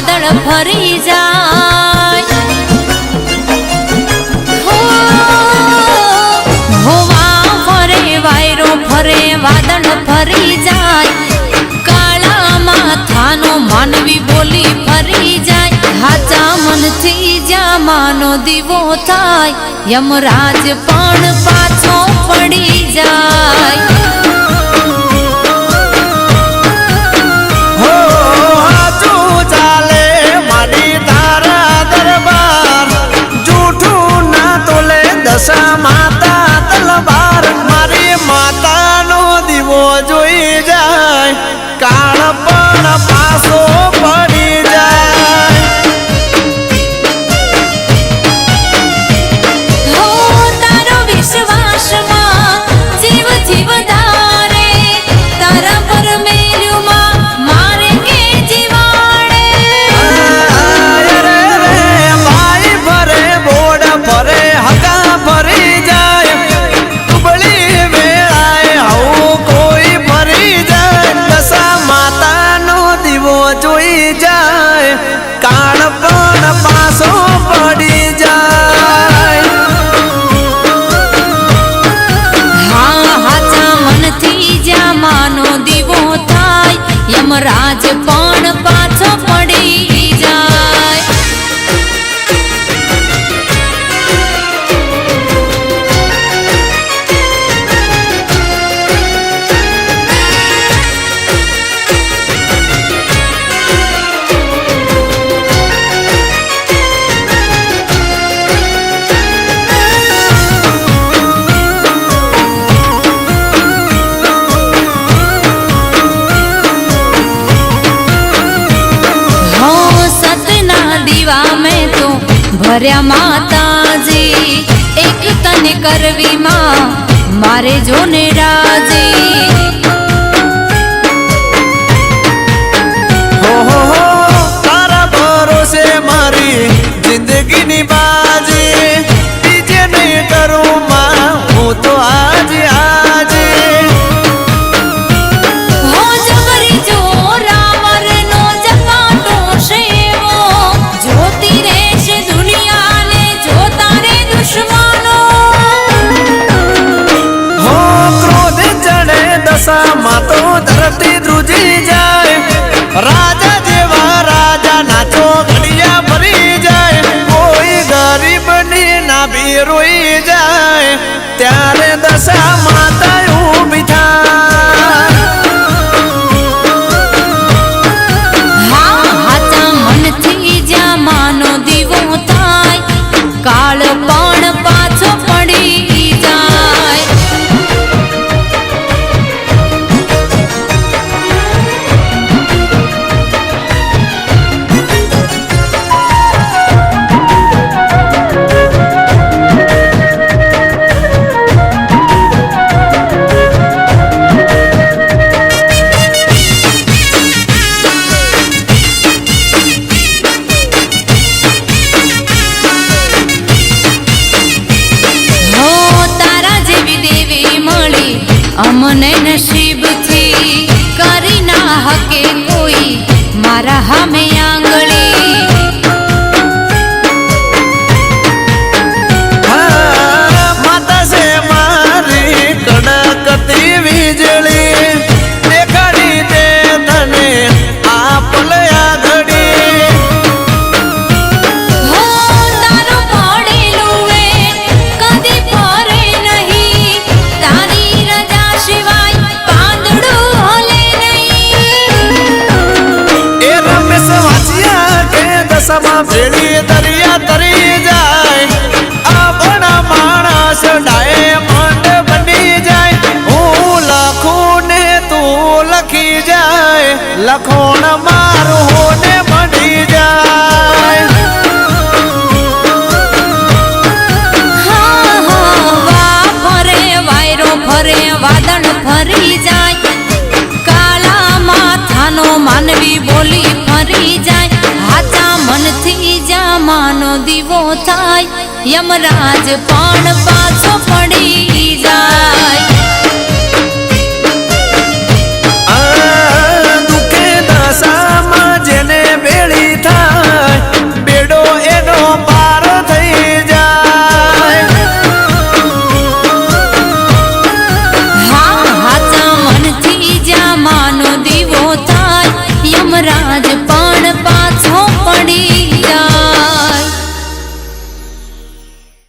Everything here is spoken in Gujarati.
વાદળ ફરી જાય હોવા ફરે વાયરો ફરે વાદળ ફરી જાય કાળા માથાનો માનવી બોલી ફરી જાય હાચા મનથી જ્યાં માનો દીવો થાય યમરાજ પણ પાછો પડી જાય માતા તલવાર મારી માતાનો દીવો જોઈ જાય કાળ પણ પાછો પડી જાય હો તારો વિશ્વાસમાં જીવ જીવધારે તારા પર મેલ્યુમાં મારે કે જીવાડે ભાઈ ભરે બોડ ભરે હકા ફરી જાય ઉબળી વેળાએ આવું કોઈ ફરી જાય દશા માતાનો દીવો જોઈ જાય કાળ પણ પાછો પડી જાય હા હાચા મનથી જ્યાં માનો દીવો થાય યમરાજ પણ પાછો પડી જાય ભર્યા માતાજી એક તને કરવી માં મારે જોને રાજી તારા ભરોસે મારી જિંદગીની બાજી બીજે નહીં કરું માં હું તો આજે આજે હો જબરી જો રાવણનો જપાટો શેવો જોતી રહેશે દુનિયાને જોતા રે દુશ્મનો હો ક્રોધ ચડે દશામાં તો ધરતી ધ્રુજી જાય રાજા જેવા રાજા નાચો ઘડિયા ભરી જાય કોઈ ગરીબની નાભી રોઈ જાય ત્યારે દશા માતા ઊભી થાય હા હાચા મનથી જ્યાં માનો દીવો થાય કાળ પણ પાછો પડી જાય અમને નસીબથી કરી ના હકે કોઈ મારા હામે આંગળી માતા છે મારી કડકતી વીજળી દેખાડી દે તને આ પલયા ઘડી હો તારું પડેલું એ કદી ફરે નહીં તારી રજા સિવાય પાંદડું હલે નહીં એ રમેશ વાંચ્યા કે દશામાં ભેળી દરિયા તરી જાય આ બડા માણસ ડાયમંડ બની જાય હું લખું ને તું લખી જાય લખોણ મારું ને બની જાય હા હવા ફરે વાયરો ફરે વાદળ ફરી જાય કાળા માથાનો માનવી બોલી ફરી જાય હાચા મનથી જ્યાં માનો દીવો થાય યમરાજ પણ પાછો પડી